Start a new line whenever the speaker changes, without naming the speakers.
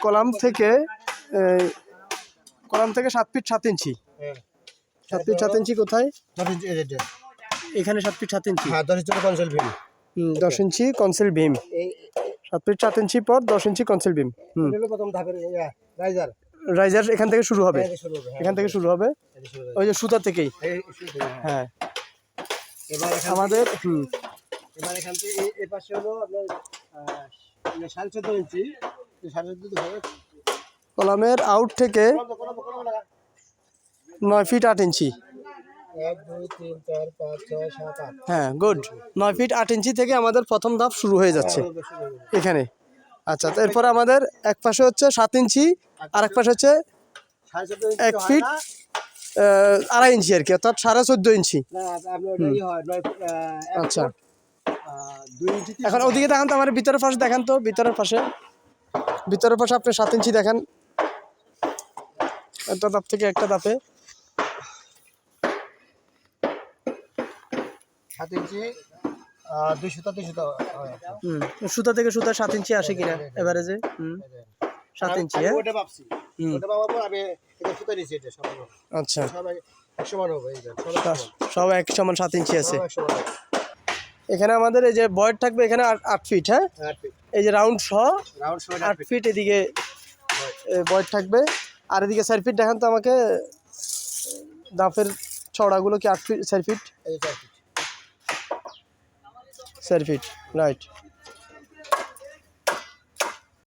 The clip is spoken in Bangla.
কলাম থেকে 7 ফিট 7 ইঞ্চি। 7 ফিট 7 ইঞ্চি কোথায়?
10 ইঞ্চি
এখানে 7 ফিট 7 ইঞ্চি।
হ্যাঁ 10 ইঞ্চি কনসোল ভীম।
10 ইঞ্চি কনসেল বিম। 7 ফিট 7 ইঞ্চি পর 10 ইঞ্চি কনসেল বিম।
প্রথম ধাপের রাইজার।
রাইজার এখান থেকে শুরু হবে।
হ্যাঁ,
এখান থেকে শুরু হবে ওই যে সুতা থেকেই। হ্যাঁ
এবার
আমাদের
এবার এখান থেকে এই পাশে হলো আপনার 14.5 ইঞ্চি। 14.5 হবে
কলামের আউট থেকে 9 ফিট 8 ইঞ্চি।
1 2 3 4 5 6 7 8।
হ্যাঁ গুড। 9 ফিট 8 ইঞ্চি থেকে আমাদের প্রথম ধাপ শুরু হয়ে যাচ্ছে এখানে। আচ্ছা তো এরপরে আমাদের এক পাশে হচ্ছে 7 ইঞ্চি আর এক পাশে হচ্ছে 1 ফিট 2.5 ইঞ্চি আর কি, অর্থাৎ 14.5 ইঞ্চি। আচ্ছা এখন ওদিকে দেখান তো, আমার ভিতরের পাশে দেখান তো, ভিতরের পাশে আপনি 7 ইঞ্চি দেখান। একটা ধাপ থেকে একটা ধাপে
7 ইঞ্চি 2 সুতা 2 সুতা।
সুতা থেকে সুতা 7 ইঞ্চি আসে কিনা এভারেজে? 7 ইঞ্চি। হ্যাঁ
ওটা ভাবছি, ওটা ভাবার পর আমি এটা সুতা নিয়েছি, এটা সব
আচ্ছা
সবাই 1 সমান হবে। এই
সব এক সমান 7 ইঞ্চি আছে।
1 সমান হবে।
এখানে আমাদের এই যে বয়েড থাকবে এখানে 8 ফিট। হ্যাঁ
8 ফিট
এই যে রাউন্ড সহ 8
ফিট।
ফিট এদিকে বয়েড থাকবে। আর এদিকে 4 ফিট দেখান তো আমাকে, দাফের ছড়াগুলো কি 8 ফিট 4 ফিট?
এই 4 ফিট
4 ফিট রাইট।